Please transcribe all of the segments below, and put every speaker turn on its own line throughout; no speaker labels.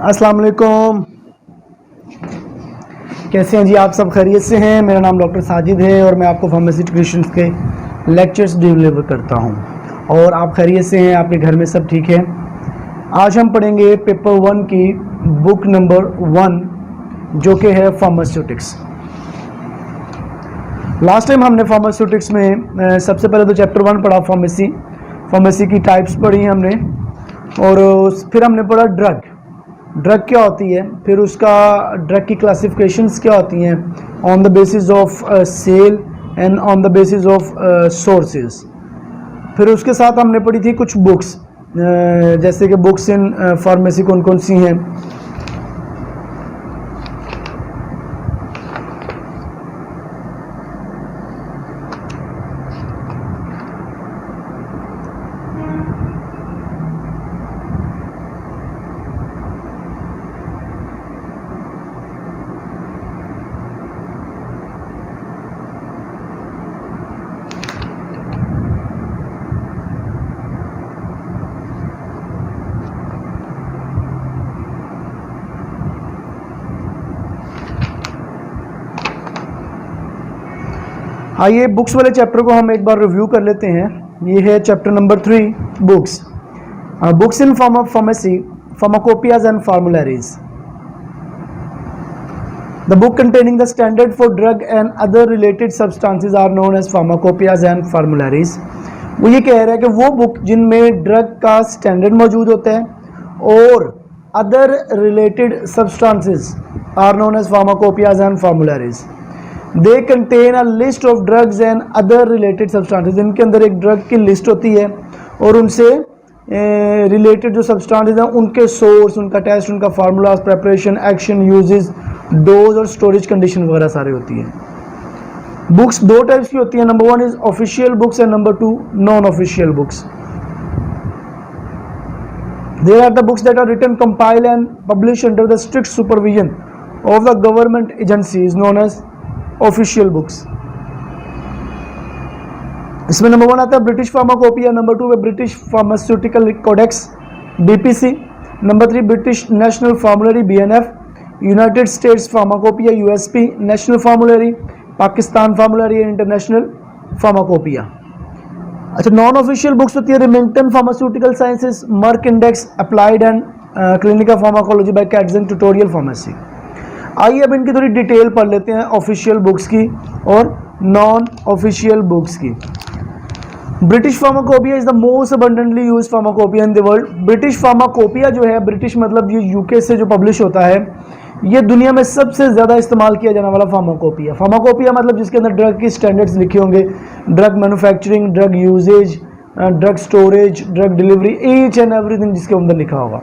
अस्सलाम वालेकुम। कैसे हैं जी आप सब? खैरियत से हैं? मेरा नाम डॉक्टर साजिद है और मैं आपको फार्मास्यूटिकल्स के लेक्चर्स डिलीवर करता हूं। और आप खैरियत से हैं? आपके घर में सब ठीक है? आज हम पढ़ेंगे पेपर 1 की बुक नंबर 1 जो कि है फार्मास्यूटिक्स। लास्ट टाइम हमने फार्मास्यूटिक्स में सबसे पहले तो चैप्टर 1 पढ़ा, फार्मेसी की टाइप्स पढ़ी हमने, और फिर हमने पढ़ा ड्रग क्या होती है, फिर उसका ड्रग की क्लासिफिकेशंस क्या होती हैं on the basis of cell and on the basis of sources. फिर उसके साथ हमने पढ़ी थी कुछ बुक्स, जैसे कि बुक्स इन फार्मेसी कौन कौन सी हैं। आइए बुक्स वाले चैप्टर को हम एक बार रिव्यू कर लेते हैं। ये है chapter number 3, books in pharmacy, pharmacopoeias and formularies. The book containing the standard for drug and other related substances are known as pharmacopoeias and formularies. वो ये कह रहा है कि वो बुक जिनमें ड्रग का स्टैंडर्ड मौजूद होता है और other related substances are known as pharmacopoeias and formularies. They contain a list of drugs and other related substances. इनके अंदर एक ड्रग की लिस्ट होती है और उनसे रिलेटेड जो सब्सटेंसेस हैं उनके सोर्स, उनका टेस्ट, उनका formulas, preparation, action, uses, dose और स्टोरेज कंडीशन वगैरह सारी होती हैं। बुक्स दो टाइप्स की होती हैं, number 1 is official books and number 2 non official books. They are the books that are written, compiled and published under the strict supervision of the government agency is known as official books. इसमें number 1 आता है British pharmacopoeia, number 2 है British pharmaceutical codex BPC, number 3 British national formulary BNF, United States pharmacopoeia USP, national formulary, Pakistan formulary, international pharmacopoeia. अच्छा, non official books होती है Remington pharmaceutical sciences, Merck index, applied and clinical pharmacology by Katzung, tutorial pharmacy. आइए अब इनकी थोड़ी detail पढ़ लेते हैं, ऑफिशियल बुक्स की और नॉन ऑफिशियल बुक्स की। British pharmacopoeia is the most abundantly used pharmacopoeia in the world. British pharmacopoeia जो है, ब्रिटिश मतलब ये यूके से जो पब्लिश होता है, ये दुनिया में सबसे ज़्यादा इस्तेमाल किया जाने वाला फार्माकोपिया मतलब जिसके अंदर ड्रग की स्टैंडर्ड्स लिखे होंगे, drug manufacturing, drug usages, drug storage, drug delivery, each and everything जिसके अंदर लिखा होगा।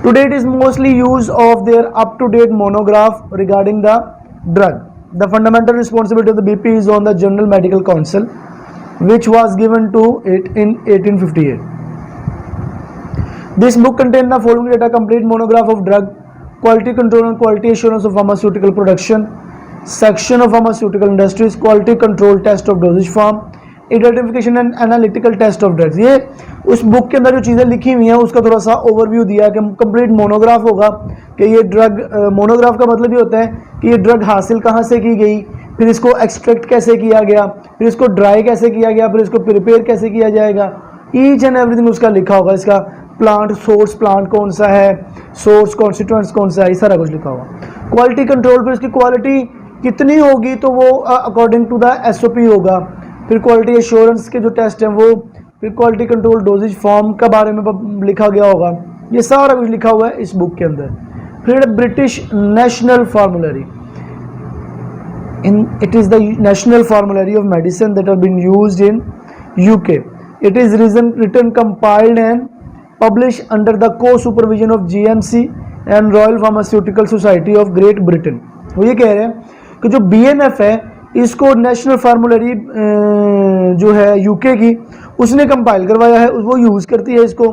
Today it is mostly use of their up-to-date monograph regarding the drug. The fundamental responsibility of the BP is on the General Medical Council, which was given to it in 1858. This book contains the following data: complete monograph of drug, quality control and quality assurance of pharmaceutical production, section of pharmaceutical industries, quality control, test of dosage form, identification and analytical test of drugs. ये उस book के अंदर जो चीज़ें लिखी हुई हैं उसका थोड़ा सा ओवरव्यू दिया कि कंप्लीट मोनोग्राफ होगा कि ये ड्रग, मोनोग्राफ का मतलब ये होता है कि ये ड्रग हासिल कहाँ से की गई, फिर इसको एक्सट्रैक्ट कैसे किया गया, फिर इसको ड्राई कैसे किया गया, फिर इसको प्रिपेयर कैसे किया जाएगा, ईच एंड एवरीथिंग उसका लिखा होगा। इसका प्लांट, सोर्स प्लांट कौन सा है, सोर्स कॉन्स्टिट्यूएंट्स कौन सा है, ये सारा कुछ लिखा होगा। क्वालिटी कंट्रोल, फिर इसकी क्वालिटी कितनी होगी तो वो अकॉर्डिंग टू द SOP होगा। फिर क्वालिटी एश्योरेंस के जो टेस्ट हैं वो, फिर क्वालिटी कंट्रोल, डोजेज फॉर्म के बारे में लिखा गया होगा। ये सारा कुछ लिखा हुआ है इस बुक के अंदर। फिर British national formulary, it is the national formulary of medicine that have been used in UK. It is written, compiled and published under the co-supervision of GMC and Royal Pharmaceutical Society of Great Britain. वो ये कह रहे हैं कि जो BNF है इसको national फार्मुलरी जो है UK की, उसने कंपाइल करवाया है, वो यूज़ करती है इसको,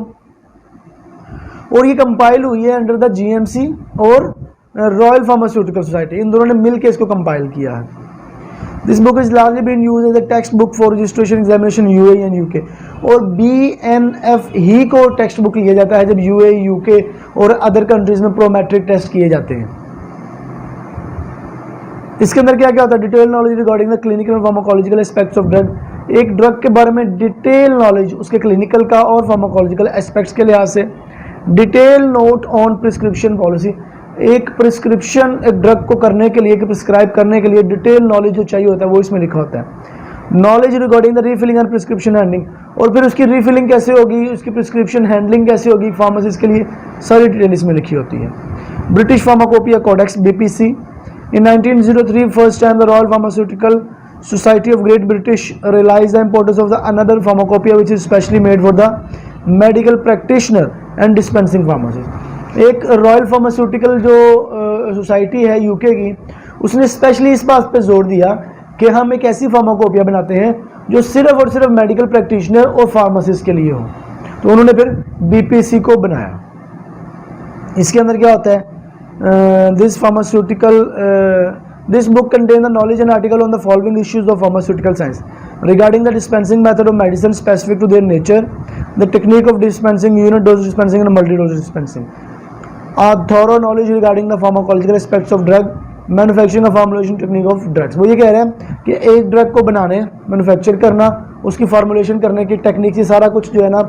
और ये कंपाइल हुई है अंडर द GMC और रॉयल फार्मास्यूटिकल सोसाइटी, इन दोनों ने मिलकर इसको कंपाइल किया है। This book is largely been use as a text book for registration examination UAE and UK, और बीएनएफ ही को टेक्स्ट बुक लिया जाता है जब यूएई, यूके और अदर कंट्रीज में प्रोमेट्रिक टेस्ट किए जाते हैं। इसके अंदर क्या क्या होता है? Detail knowledge regarding the clinical and pharmacological aspects of drug, एक ड्रग के बारे में डिटेल नॉलेज उसके क्लिनिकल का और फार्माकोलॉजिकल एस्पेक्ट्स के लिहाज से। Detail note on prescription policy, एक प्रिस्क्रिप्शन एक ड्रग को करने के लिए, प्रिस्क्राइब करने के लिए डिटेल नॉलेज जो चाहिए होता है वो इसमें लिखा होता है। Knowledge regarding the refilling and prescription handling, और फिर उसकी रीफिलिंग कैसे होगी, उसकी प्रिस्क्रिप्शन हैंडलिंग कैसे होगी फार्मासिस्ट के लिए, सारी डिटेल इसमें लिखी होती है। British pharmacopoeia codex BPC, in 1903 first time the royal pharmaceutical society of great British realise the importance of the another pharmacopoeia which is specially made for the medical practitioner and dispensing pharmacist. एक royal pharmaceutical जो society है UK की, उसने specially इस बात पे जोर दिया कि हम एक ऐसी फार्माकोपिया बनाते हैं जो सिर्फ और सिर्फ मेडिकल प्रैक्टिशनर और फार्मासिस्ट के लिए हो, तो उन्होंने फिर बीपीसी को बनाया। इसके अंदर क्या होता है? This pharmaceutical this book contain the knowledge and article on the following issues of pharmaceutical science regarding the dispensing method of medicine specific to their nature, the technique of dispensing, unit dose dispensing and multi dose dispensing. Thorough knowledge regarding the pharmacological aspects of drug, manufacturing और formulation technique of drugs. वो ये कह रहे हैं कि एक drug को बनाने, मैन्युफैक्चर करना, उसकी फॉर्मुलेशन करने की टेक्निक, ये सारा कुछ जो है ना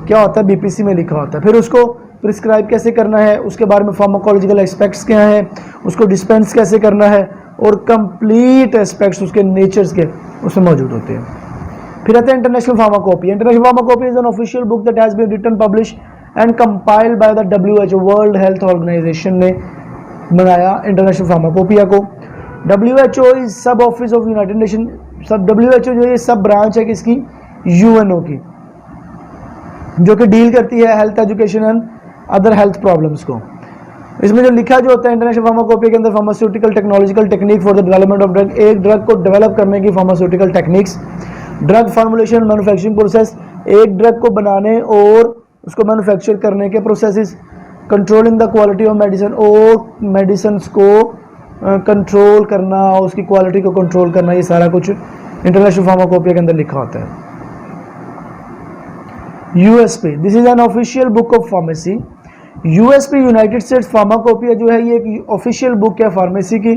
क्या होता है बीपीसी में लिखा होता है। फिर उसको प्रिस्क्राइब कैसे करना है, उसके बारे में फार्माकोलॉजिकल एस्पेक्ट्स क्या हैं, उसको डिस्पेंस कैसे करना है, और कंप्लीट एस्पेक्ट्स उसके नेचर्स के उसमें मौजूद होते हैं। फिर आते हैं international pharmacopoeia. International pharmacopoeia is an official book that has been written, publish and compiled by the WHO, world health organisation ने बनाया इंटरनेशनल फार्माकोपिया को। WHO is sub office of United Nation, सब WHO जो है सब branch है किसकी? UNO की, जो कि डील करती है health education and other health problems को। इसमें जो लिखा जो होता है इंटरनेशनल फार्माकोपिया के अंदर, pharmaceutical technological technique for the development of drug, एक ड्रग को डेवलप करने की pharmaceutical techniques, drug formulation manufacturing process, एक ड्रग को बनाने और उसको मैन्युफैक्चर करने के processes, controlling the quality of medicine, और मेडिसिन को कंट्रोल करना, उसकी क्वालिटी को कंट्रोल करना, ये सारा कुछ इंटरनेशनल फार्माकोपिया के अंदर लिखा होता है। USP, this is an official book of pharmacy. USP United States pharmacopoeia जो है ये एक ऑफिशियल बुक है फार्मेसी की।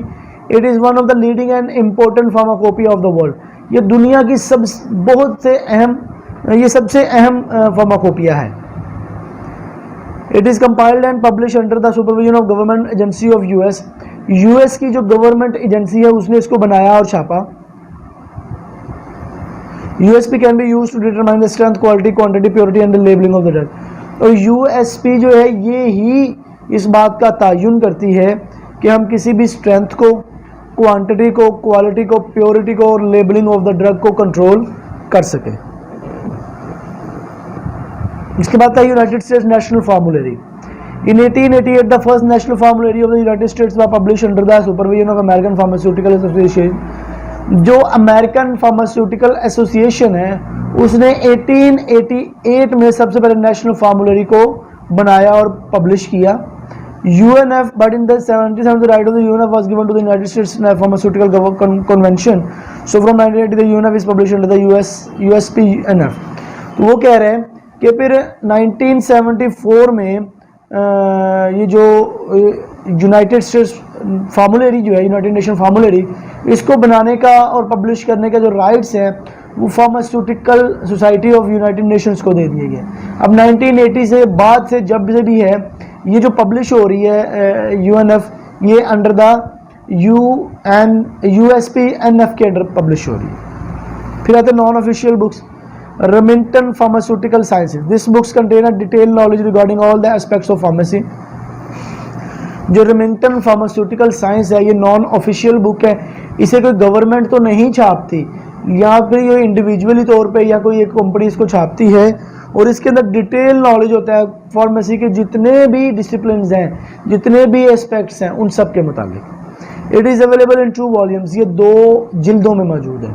It is one of the leading and important pharmacopoeia of the world, ये दुनिया की सबसे अहम फार्माकोपिया है। It is compiled and publish under the supervision of government agency of US की जो गवर्नमेंट एजेंसी है उसने इसको बनाया और छापा। USP can be use to determine the strength, quality, quantity, purity and the labelling of the drug. और USP जो है ये ही इस बात का तयन करती है कि हम किसी भी स्ट्रेंथ को, क्वांटिटी को, क्वालिटी को, प्योरिटी को और लेबलिंग ऑफ द ड्रग को कंट्रोल कर सके। इसके बाद था United states national फार्मूलरी। In 1888, the first national formulary of the United States was published under the supervision of American Pharmaceutical Association। जो अमेरिकन फार्मास्यूटिकल एसोसिएशन है उसने 1888 में सबसे पहले नेशनल फार्मूलरी को बनाया और पब्लिश किया। UNF, but in the 77 the right of the UNF was given to the United States Pharmaceutical Convention, so from 1980 the UNF is published under the USP-NF। तो वो कह रहे हैं कि फिर 1974 में ये जो यूनाइटेड स्टेट्स फार्मूलरी जो है, यूनाइटेड नेशन फार्मूलरी, इसको बनाने का और पब्लिश करने का जो राइट्स हैं वो pharmaceutical society of United Nations को दे दिए गए। अब 1980 से बाद से जब से भी है ये जो पब्लिश हो रही है UNF, ये अंडर द USP-NF के अंडर पब्लिश हो रही है। फिर आते non official books. Remington Pharmaceutical Sciences, this books contain a detailed knowledge regarding all the aspects of pharmacy। जो Remington Pharmaceutical Science है ये नॉन ऑफिशियल बुक है, इसे कोई गवर्नमेंट तो नहीं छापती, या फिर ये इंडिविजुअली तौर पे या कोई एक कंपनी इसको छापती है, और इसके अंदर डिटेल नॉलेज होता है फार्मेसी के जितने भी डिसिप्लिन हैं, जितने भी एस्पेक्ट्स हैं उन सब के मुताबिक। It is available in 2 volumes, ये 2 जिल्दों में मौजूद है।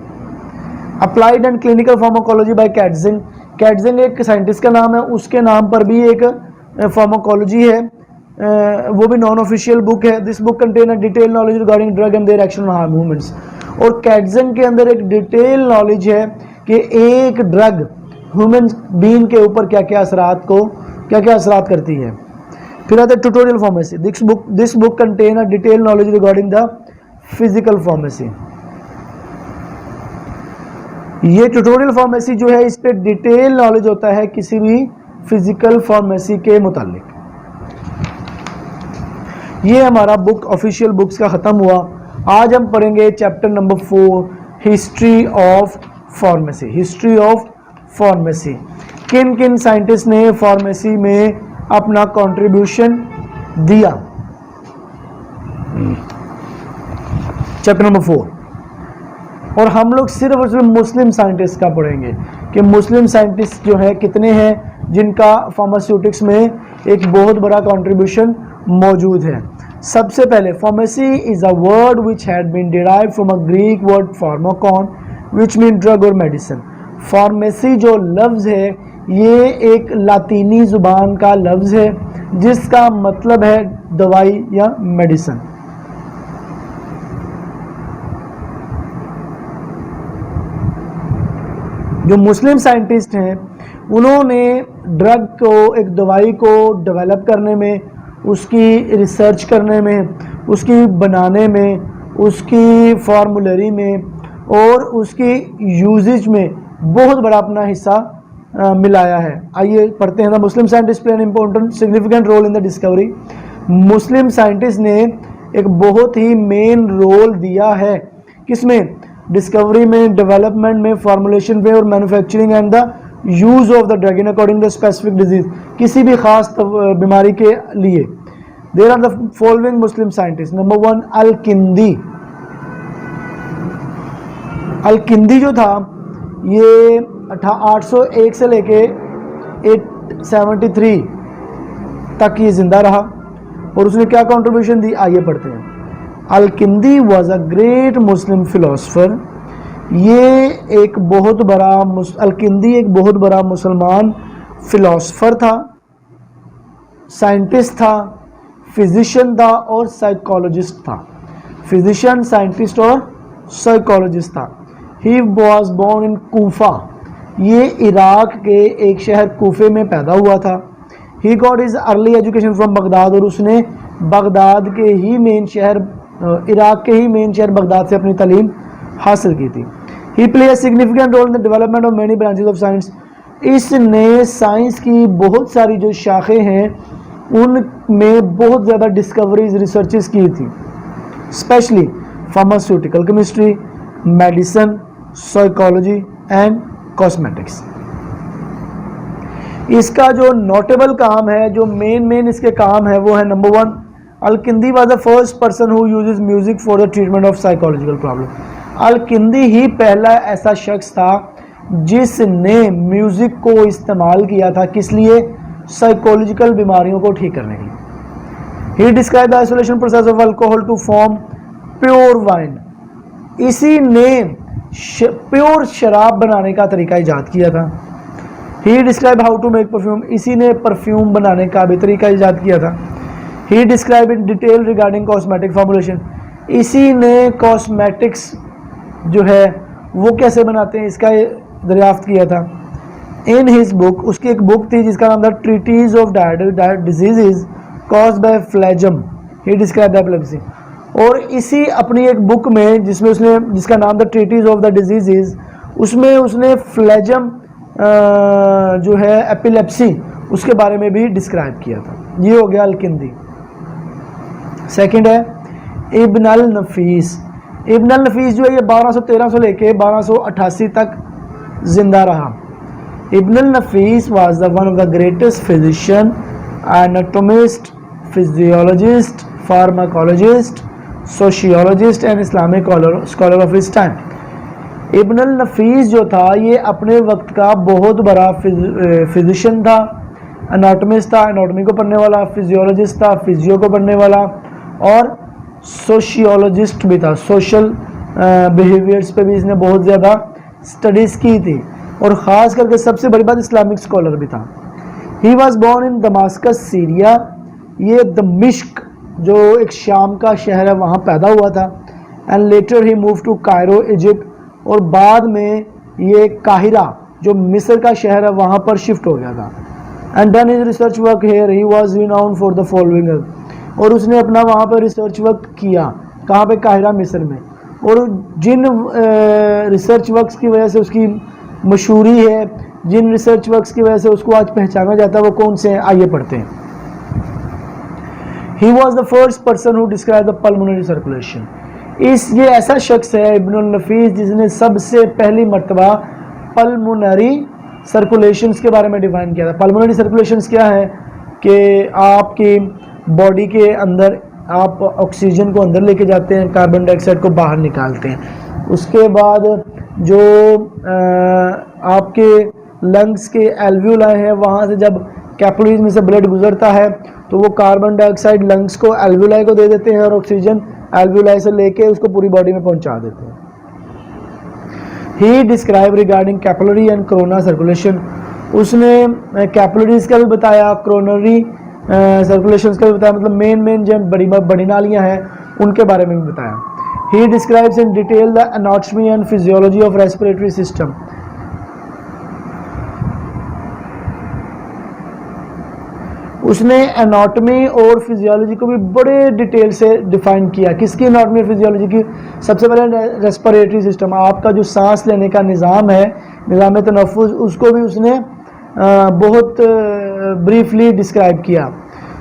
Applied and clinical pharmacology by Katzung, Katzung एक साइंटिस्ट का नाम है, उसके नाम पर भी एक फार्माकोलॉजी है, वो भी नॉन ऑफिशियल बुक है। This book contain a detail knowledge regarding drug and their action on harm movements, और कैटजन के अंदर एक डिटेल नॉलेज है कि एक ड्रग ह्यूमन बीइंग के ऊपर क्या क्या असरात करती है। फिर आता है tutorial pharmacy. This book contain a detail knowledge regarding the physical pharmacy. ये ट्यूटोरियल फार्मेसी जो है इस पे डिटेल नॉलेज होता है किसी भी फिजिकल फार्मेसी के मुतालिक। ये हमारा बुक ऑफिशियल बुक्स का ख़त्म हुआ। आज हम पढ़ेंगे chapter number 4 history of pharmacy. History of pharmacy, किन किन साइंटिस्ट ने फार्मेसी में अपना कंट्रीब्यूशन दिया। Chapter number 4। और हम लोग सिर्फ और सिर्फ मुस्लिम साइंटिस्ट का पढ़ेंगे कि मुस्लिम साइंटिस्ट जो है कितने हैं जिनका फार्मास्यूटिक्स में एक बहुत बड़ा कंट्रीब्यूशन मौजूद है। सबसे पहले pharmacy is a word which had been derived from a Greek word pharmakon which mean drug और मेडिसिन। फार्मेसी जो लफ्ज़ है ये एक लातीनी ज़ुबान का लफ्ज़ है जिसका मतलब है दवाई या मेडिसिन। जो मुस्लिम साइंटिस्ट हैं उन्होंने ड्रग को, एक दवाई को डेवलप करने में, उसकी रिसर्च करने में, उसकी बनाने में, उसकी फार्मूलरी में और उसकी यूजेज में बहुत बड़ा अपना हिस्सा मिलाया है। आइए पढ़ते हैं। The Muslim scientist play an important significant role in the discovery. Muslim scientist ने एक बहुत ही मेन रोल दिया है किसमें? डिस्कवरी में, डेवलपमेंट में, फार्मूलेशन में और manufacturing and the use of the drug in according to specific disease, किसी भी खास बीमारी के लिए। There are the following Muslim scientist. Number 1 Al-Kindi. Al-Kindi जो था ये 801 से लेके 873 तक ये जिंदा रहा और उसने क्या कंट्रीब्यूशन दी आइए पढ़ते हैं। Al-Kindi was a great Muslim philosopher. ये एक बहुत बड़ा अल-किंदी एक बहुत बड़ा मुसलमान फिलोसफर था, साइंटिस्ट था, फिजिशियन था और साइकोलॉजिस्ट था। फिजिशियन, साइंटिस्ट और साइकोलॉजिस्ट था। He was born in Kufa. ये इराक के एक शहर कूफे में पैदा हुआ था। He got his early education from Baghdad. और उसने बगदाद के ही मेन शहर, इराक के ही मेन शहर बगदाद से अपनी तालीम हासिल की थी। He play a significant role in the development of many branches of science. इसने साइंस की बहुत सारी जो शाखें हैं उनमें बहुत ज़्यादा डिस्कवरीज, रिसर्चेस की थी, specially pharmaceutical chemistry, medicine, psychology and cosmetics. इसका जो नोटेबल काम है, जो मेन इसके काम है वो है number 1 Al-Kindi was the first person who uses music for the treatment of psychological problem. Al-Kindi ही पहला ऐसा शख्स था जिसने म्यूजिक को इस्तेमाल किया था किस लिए? साइकोलॉजिकल बीमारियों को ठीक करने के लिए। He describe the isolation process of alcohol to form pure wine. इसी ने प्योर शराब बनाने का तरीका ईजाद किया था। He describe how to make perfume. इसी ने परफ्यूम बनाने का भी तरीका ईजाद किया था। He describe in detail regarding cosmetic formulation. इसी ने कॉस्मेटिक्स जो है वो कैसे बनाते हैं इसका दरियाफ्त किया था। इन हिज बुक, उसकी एक बुक थी जिसका नाम था treatise of diseases caused by phlegm. He describe the epilepsy. और इसी अपनी एक बुक में जिसमें उसने, जिसका नाम था ट्रीटीज ऑफ द डिजीजेज, उसमें उसने फ्लैजम जो है एपिलेप्सी उसके बारे में भी डिस्क्राइब किया था। ये हो गया अल-किंदी। सेकंड है इब्न अल-नफीस। इब्न अल-नफीस जो है ये 1213 से लेके 1288 तक जिंदा रहा। Ibn Al-Nafis was the one of the greatest physician, anatomist, physiologist, pharmacologist, sociologist and Islamic scholar of his time. Ibn Al-Nafis जो था ये अपने वक्त का बहुत बड़ा फिजिशियन था, एनाटोमिस्ट था, एनाटोमी को पढ़ने वाला, फिजियोलॉजिस्ट था, फिजियो को पढ़ने वाला और सोशियोलॉजिस्ट भी था। सोशल बिहेवियर्स पे भी इसने बहुत ज़्यादा स्टडीज़ की थी और ख़ास करके सबसे बड़ी बात इस्लामिक स्कॉलर भी था। He was born in Damascus, Syria. ये दमिश्क जो एक शाम का शहर है वहाँ पैदा हुआ था। And later he move to Cairo Egypt, और बाद में ये काहिरा जो मिस्र का शहर है वहाँ पर शिफ्ट हो गया था। And done his research work here, he was renowned for the following, और उसने अपना वहाँ पर रिसर्च वर्क किया, कहाँ पे, काहिरा मिस्र में। और जिन रिसर्च वर्क्स की वजह से उसकी मशहूरी है, जिन रिसर्च वर्क्स की वजह से उसको आज पहचाना जाता है, वो कौन से हैं, आइए पढ़ते हैं। ही was the first person who describe the pulmonary circulation, ये ऐसा शख्स है इब्नुल नफीस जिसने सबसे पहली मर्तबा पल्मोनरी सर्कुलेशंस के बारे में डिफाइन किया था। पल्मोनरी सर्कुलेशंस क्या है कि आपकी बॉडी के अंदर आप ऑक्सीजन को अंदर लेके जाते हैं, कार्बन डाइऑक्साइड को बाहर निकालते हैं। उसके बाद जो आपके लंग्स के एल्वियोलाई है, वहाँ से जब कैपिलरीज में से ब्लड गुजरता है तो वो कार्बन डाइऑक्साइड लंग्स को, एल्वियोलाई को दे देते हैं, और ऑक्सीजन एल्वियोलाई से लेके उसको पूरी बॉडी में पहुंचा देते हैं। He describe regarding capillary and corona circulation, उसने कैपिलरीज का भी बताया, कोरोनरी सर्कुलेशंस का भी बताया, मतलब मेन जो बड़ी नालियाँ हैं उनके बारे में भी बताया। He describes in detail the anatomy and physiology of respiratory system, उसने एनाटॉमी और फिजियोलॉजी को भी बड़े डिटेल से डिफाइन किया। किसकी एनाटॉमी और फिजियोलॉजी की? सबसे पहले रेस्पिरेटरी सिस्टम, आपका जो सांस लेने का निज़ाम है, निज़ाम तनफ़ुस, उसको भी उसने बहुत ब्रीफली डिस्क्राइब किया।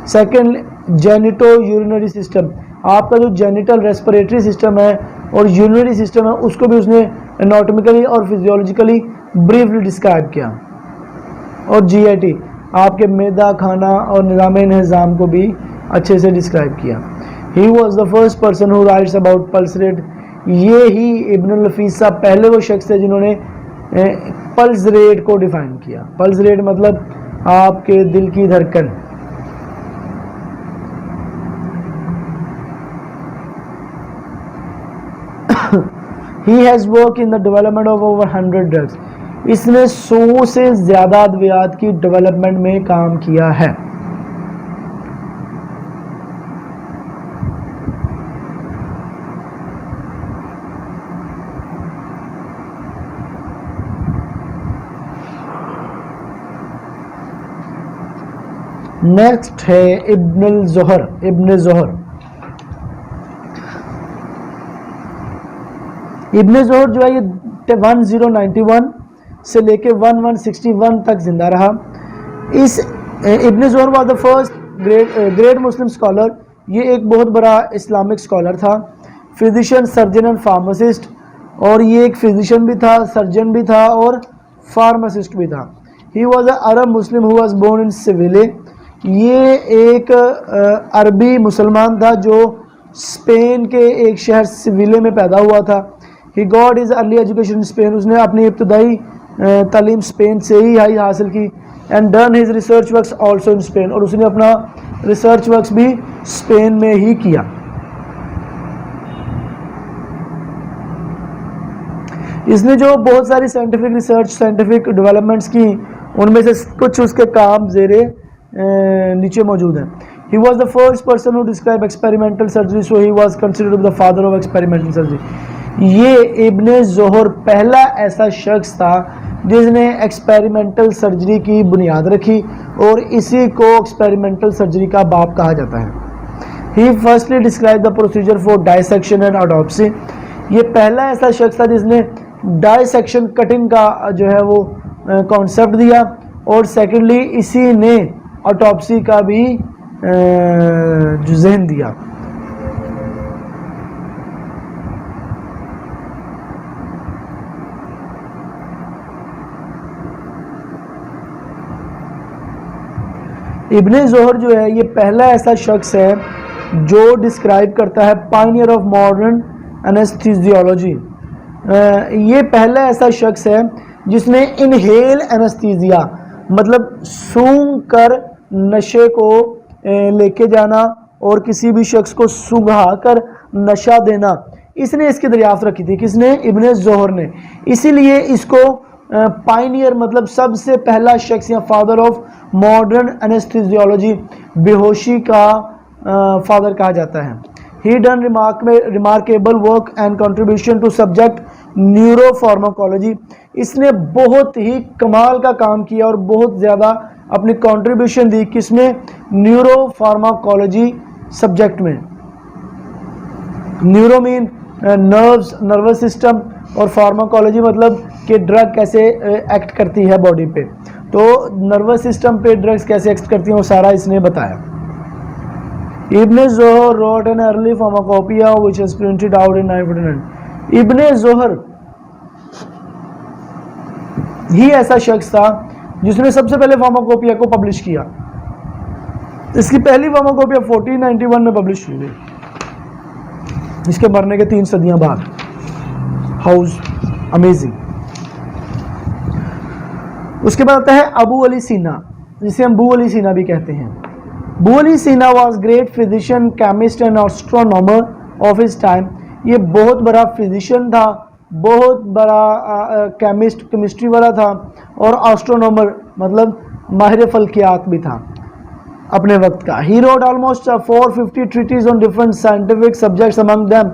सेकंड, जेनिटो यूरिनरी सिस्टम, आपका जो जेनिटल रेस्पिरेटरी सिस्टम है और यूरिनरी सिस्टम है, उसको भी उसने एनाटॉमिकली और फिजियोलॉजिकली ब्रीफली डिस्क्राइब किया। और जीआईटी, आपके मैदा खाना और निज़ाम को भी अच्छे से डिस्क्राइब किया। ही was the first person who writes about pulse rate, ये ही इब्नुल नफीस साहब पहले वो शख्स थे जिन्होंने पल्स रेट को डिफाइन किया। पल्स रेट मतलब आपके दिल की धड़कन। He has worked in the development of over 100 drugs, इसने 100 से ज़्यादा अद्वियात की डेवलपमेंट में काम किया है। नेक्स्ट है इब्न ज़ोहर। इब्न ज़ोहर जो है ये 1091 से लेके 1161 तक जिंदा रहा। इस Ibn Zuhr was the first great Muslim scholar, ये एक बहुत बड़ा इस्लामिक स्कॉलर था, फिजिशियन, सर्जन एंड फार्मासिस्ट, और ये एक फिजिशियन भी था, सर्जन भी था और फार्मासिस्ट भी था। He was a Arab Muslim who was born in Seville, ये एक अरबी मुसलमान था जो स्पेन के एक शहर सिविले में पैदा हुआ था। He got is early education in Spain, उसने अपनी इब्तदाई तालीम स्पेन से ही हासिल की। And done his research works also in Spain, और उसने अपना रिसर्च वर्क्स भी स्पेन में ही किया। इसने जो बहुत सारी साइंटिफिक रिसर्च, साइंटिफिक डेवलपमेंट्स की, उनमें से कुछ उसके काम ज़ेरे नीचे मौजूद हैं। ही was the first person who describe experimental surgery, so he was considered the father of experimental surgery. ये इब्न ज़ोहर पहला ऐसा शख्स था जिसने एक्सपेरिमेंटल सर्जरी की बुनियाद रखी, और इसी को एक्सपेरिमेंटल सर्जरी का बाप कहा जाता है। He firstly describe the procedure for dissection and autopsy, ये पहला ऐसा शख्स था जिसने डायसेक्शन, कटिंग का जो है वो कॉन्सेप्ट दिया, और सेकेंडली इसी ने ऑटोप्सी का भी जो जहन दिया। इब्न ज़ोहर जो है ये पहला ऐसा शख्स है जो डिस्क्राइब करता है पायनियर ऑफ मॉडर्न एनेस्थीसियोलॉजी। ये पहला ऐसा शख्स है जिसने इनहेल एनेस्थीसिया, मतलब सूंघ कर नशे को लेके जाना और किसी भी शख्स को सूंघा कर नशा देना, इसने इसकी दरियाफ्त रखी थी। किसने? इब्न ज़ोहर ने। इसीलिए इसको पायनियर मतलब सबसे पहला शख्स या फादर ऑफ मॉडर्न एनेस्थीसियोलॉजी, बेहोशी का फादर कहा जाता है। He done remarkable work and contribution to subject neuropharmacology. इसने बहुत ही कमाल का काम किया और बहुत ज़्यादा अपनी कंट्रीब्यूशन दी किसमें, न्यूरोफार्माकोलॉजी सब्जेक्ट में। Neuro mean nerves, nervous system, और फार्माकोलॉजी मतलब कि ड्रग कैसे एक्ट करती है बॉडी पे, तो नर्वस सिस्टम पे ड्रग्स कैसे एक्ट करती हैं वो सारा इसने बताया। इब्ने ज़ोहर wrote an early pharmacopoeia which was printed out in 949। इब्ने ज़ोहर ही ऐसा शख्स था जिसने सबसे पहले फार्माकोपिया को पब्लिश किया। इसकी पहली फार्माकोपिया 1491 में पब्लिश हुई, इसके मरने के 3 सदियां बाद। House amazing. उसके बाद आता है अबू अली सीना, जिसे हम बू अली सीना भी कहते हैं। बू अली सीना was great physician, chemist and astronomer of his time. ये बहुत बड़ा फिजिशियन था, बहुत बड़ा केमिस्ट, केमिस्ट्री वाला था, और एस्ट्रोनॉमर मतलब माहिर फल्कियात भी था अपने वक्त का। He wrote almost 450 treatise on different scientific subjects, among them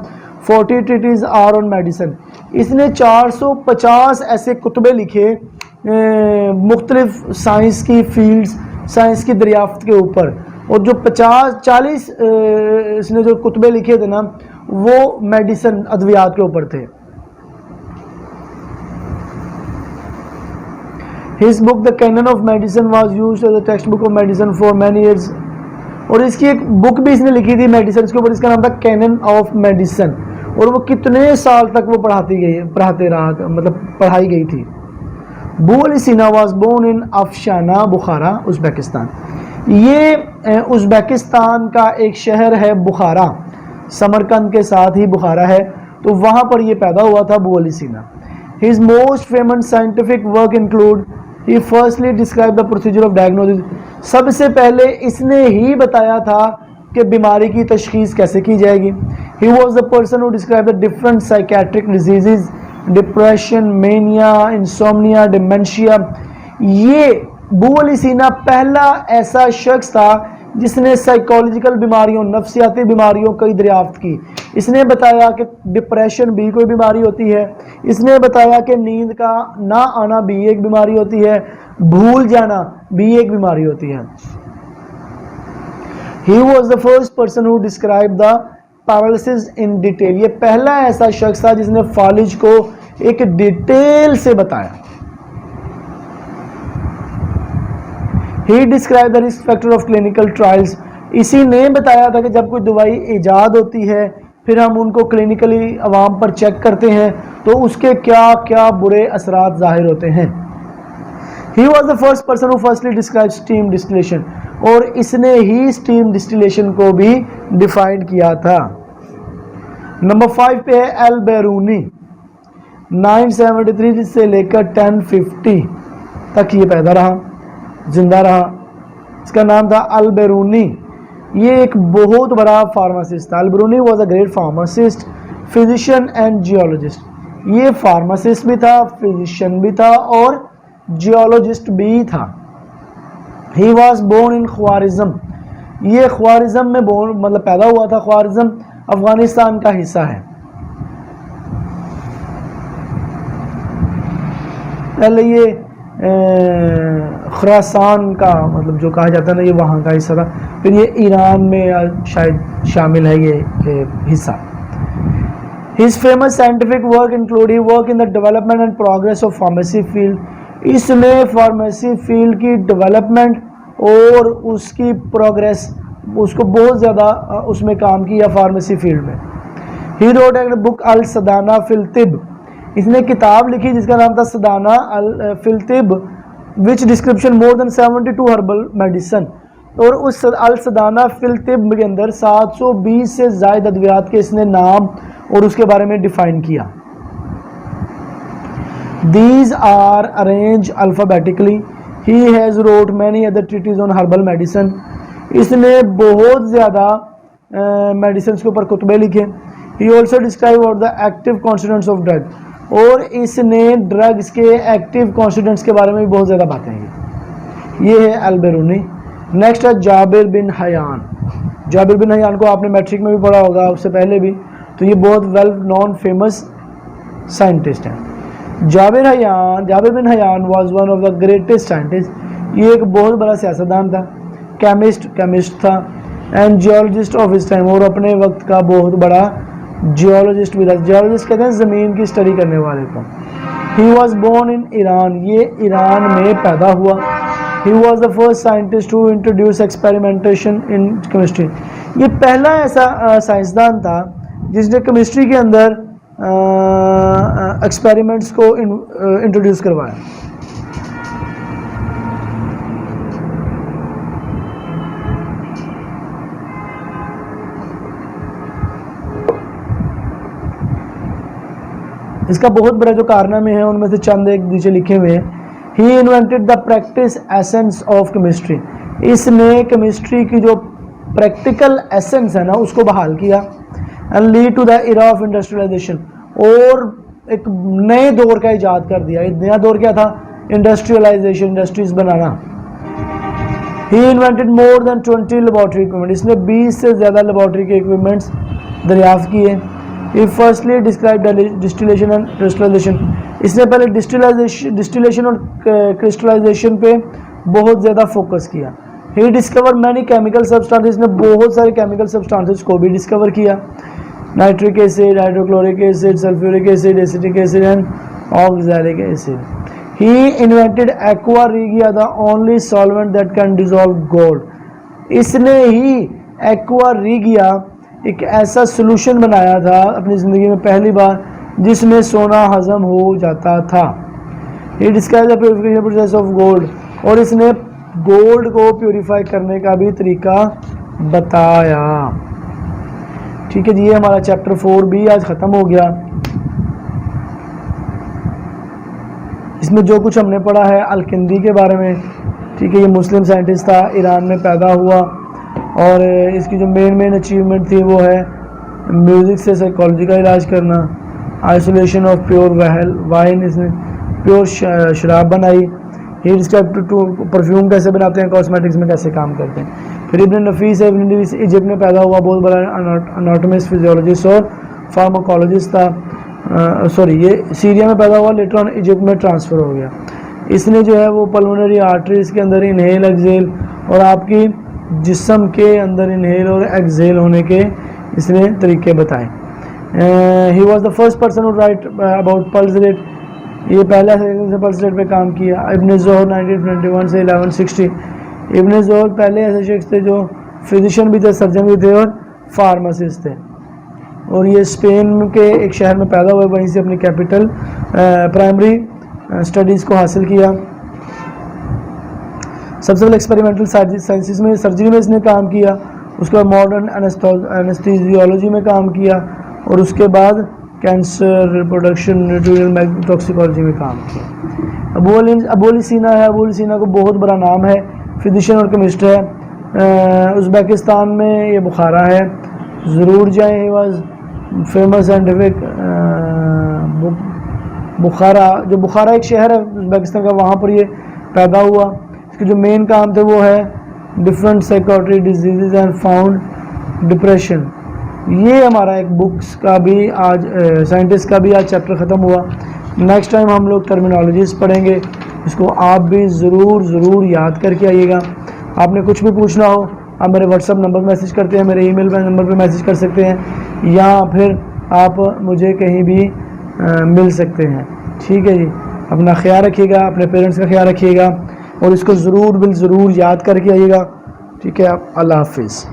40 treatise are on medicine. इसने 450 ऐसे कुतबे लिखे मुख्तलिफ साइंस की फील्ड्स, साइंस की दरियाफ्त के ऊपर, और जो 40 इसने जो कुतबे लिखे थे ना वो मेडिसिन, अद्वियात के ऊपर थे। His book The Canon of Medicine was used as a textbook of medicine for many years। और इसकी एक बुक भी इसने लिखी थी मेडिसिन के ऊपर, इसका नाम था कैनन ऑफ मेडिसिन, और वो कितने साल तक वो पढ़ाई गई थी। Bu Ali Sina was born in Afshana, Bukhara, Uzbekistan. ये उज़्बेकिस्तान का एक शहर है बुखारा, समरकंद के साथ ही बुखारा है, तो वहाँ पर ये पैदा हुआ था बू अली सीना। His most famous scientific work include, he firstly described the procedure of diagnosis। सबसे पहले इसने ही बताया था कि बीमारी की तशखीस कैसे की जाएगी। He was the person who described the different psychiatric diseases, depression, mania, insomnia, dementia। ये बू अली सीना पहला ऐसा शख्स था जिसने साइकोलॉजिकल बीमारियों, नफ्सियाती बीमारियों की दरियाफ्त की। इसने बताया कि डिप्रेशन भी कोई बीमारी होती है, इसने बताया कि नींद का ना आना भी एक बीमारी होती है, भूल जाना भी एक बीमारी होती है। He was the first person who described the paralysis in detail। ये पहला ऐसा शख्स था जिसने फालिज को एक डिटेल से बताया। He described the risk factor of clinical trials। इसी ने बताया था कि जब कोई दवाई ईजाद होती है फिर हम उनको क्लिनिकली अवाम पर चेक करते हैं तो उसके क्या क्या बुरे असरात जाहिर होते हैं। He was the first person who firstly described steam distillation। और इसने ही स्टीम डिस्टिलेशन को भी डिफाइन किया था। नंबर 5 पे है अल बैरूनी, 973 से लेकर 1050 तक ये पैदा रहा, जिंदा रहा। इसका नाम था अल बैरूनी। ये एक बहुत बड़ा फार्मासिस्ट था। Al Biruni was a great pharmacist, physician and geologist. ये फार्मासिस्ट भी था, फिजिशियन भी था और जियोलॉजिस्ट भी था। He was born in Khwarezm. ये ख्वारिज़म में बोर्न मतलब पैदा हुआ था। ख्वारिज़म अफगानिस्तान का हिस्सा है। पहले ये खुरासान का मतलब जो कहा जाता है ना, ये वहाँ का हिस्सा था, फिर ये ईरान में शायद शामिल है ये हिस्सा। His famous scientific work include he work in the development and progress of pharmacy field। इसने फार्मेसी फील्ड की डेवलपमेंट और उसकी प्रोग्रेस, उसको बहुत ज़्यादा उसमें काम किया फार्मेसी फील्ड में। ही रोट एक book Al Saidana fil Tibb. इसने किताब लिखी जिसका नाम था Saidana Al fil Tibb, which description more than 72 herbal medicine. और उस अल सदाना फिल तिब के अंदर 720 से ज़ायद अद्वियात के इसने नाम और उसके बारे में डिफाइन किया। These are arranged alphabetically। He has wrote many other treatises on herbal medicine। इसने बहुत ज़्यादा मेडिसिन के ऊपर कुतबे लिखे। He also described what the active constituents of drug। और इसने ड्रग्स के एक्टिव कॉन्स्टिट्यूएंट्स के बारे में भी बहुत ज़्यादा बातें की। ये है अल बैरूनी। नेक्स्ट है Jabir bin Hayyan. Jabir bin Hayyan को आपने मैट्रिक में भी पढ़ा होगा, उससे पहले भी, तो ये बहुत वेल नॉन फेमस साइंटिस्ट हैं। Jabir bin Hayyan was one of the greatest scientist. ये एक बहुत बड़ा सियासतदान था, केमिस्ट था, and geologist of his time, और अपने वक्त का बहुत बड़ा जियोलॉजिस्ट भी था। जियोलॉजिस्ट कहते हैं ज़मीन की स्टडी करने वाले को। He was born in Iran, ये ईरान में पैदा हुआ। He was the first scientist who introduce experimentation in chemistry. ये पहला ऐसा साइंसदान था जिसने केमिस्ट्री के अंदर एक्सपेरिमेंट्स को इंट्रोड्यूस करवाया। इसका बहुत बड़ा जो कारनामे हैं उनमें से चंद एक नीचे लिखे हुए हैं। He invented the practice essence of chemistry. इसने केमिस्ट्री की जो प्रैक्टिकल एसेंस है ना उसको बहाल किया। And lead to the era of industrialisation, और एक नए दौर का इजाद कर दिया। एक नया दौर क्या था? इंडस्ट्रियलाइजेशन, इंडस्ट्रीज बनाना। He invented more than 20 laboratory equipment. इसने 20 से ज़्यादा लेबॉर्ट्री के इक्विपमेंट्स दरियाफ्त किए। He firstly described distillation and crystallization। इसने पहले डिस्टिलेशन और क्रिस्टलाइजेशन पे बहुत ज़्यादा फोकस किया। He discovered many chemical substances। इसने बहुत सारे केमिकल सब्सटेंसेस को भी डिस्कवर किया। Nitric acid, hydrochloric acid, sulphuric acid, acetic acid and oxalic acid. He invented aqua regia, the only solvent that can dissolve gold। इसने ही aqua regia एक ऐसा solution बनाया था अपनी ज़िंदगी में पहली बार जिसमें सोना हजम हो जाता था। He described the purification process of gold। और इसने गोल्ड को प्योरीफाई करने का भी तरीका बताया। ठीक है जी, ये हमारा चैप्टर 4 भी आज ख़त्म हो गया। इसमें जो कुछ हमने पढ़ा है अल-किंदी के बारे में, ठीक है, ये मुस्लिम साइंटिस्ट था, ईरान में पैदा हुआ, और इसकी जो मेन अचीवमेंट थी वो है म्यूज़िक से साइकोलॉजी का इलाज करना, आइसोलेशन ऑफ प्योर वाइन, इसने प्योर शराब बनाई। ही डिस्क्राइब्ड टू परफ्यूम कैसे बनाते हैं, कॉस्मेटिक्स में कैसे काम करते हैं। फिर इब्न नफीस है, इब्न नफीस इजिप्ट में पैदा हुआ, बहुत बड़ा अनाटोमिस्ट, फिजियोलॉजिस्ट और फार्माकोलॉजिस्ट था। ये सीरिया में पैदा हुआ, लेटर ऑन इजिप्ट में ट्रांसफ़र हो गया। इसने जो है वो पल्मोनरी आर्टरीज के अंदर इनहेल एक्सेल और आपकी जिस्म के अंदर इनहेल और एक्सेल होने के इसने तरीके बताए। ही was the first person who right about pulse rate. ये पहला से पल्स रेट पे काम किया। इब्न ज़ोहर 1921 से 1160। इब्न ज़ोहर पहले ऐसे शख्स थे जो फिजिशियन भी थे, सर्जन भी थे और फार्मासिस्ट थे, और ये स्पेन के एक शहर में पैदा हुए, वहीं से अपनी कैपिटल प्राइमरी स्टडीज़ को हासिल किया। सबसे पहले एक्सपेरिमेंटल साइंसिस में, सर्जरी में इसने काम किया, उसके बाद मॉडर्न एनेस्थीसियोलॉजी में काम किया, और उसके बाद कैंसर, रिप्रोडक्शन, न्यूट्रियल टॉक्सिकोलॉजी में काम किया। अबू अली सीना है, अबू अली सीना को बहुत बड़ा नाम है, फिजिशियन और केमिस्ट है। उज़्बेकिस्तान में ये बुखारा है, ज़रूर जाएँ। ही वॉज फेमस साइंटिफिक बुखारा एक शहर है उज़्बेकिस्तान का, वहाँ पर ये पैदा हुआ। इसके जो मेन काम थे वो है different psychiatry disease and found depression. ये हमारा एक बुक्स का भी आज साइंटिस्ट का भी आज चैप्टर ख़त्म हुआ। नेक्स्ट टाइम हम लोग टर्मिनोलॉजीज पढ़ेंगे, इसको आप भी ज़रूर याद करके आइएगा। आपने कुछ भी पूछना हो आप मेरे व्हाट्सअप नंबर पर मैसेज करते हैं, मेरे ईमेल नंबर पर मैसेज कर सकते हैं, या फिर आप मुझे कहीं भी मिल सकते हैं। ठीक है जी, अपना ख्याल रखिएगा, अपने पेरेंट्स का ख्याल रखिएगा, और इसको ज़रूर याद करके आइएगा। ठीक है, अल्लाह हाफिज़।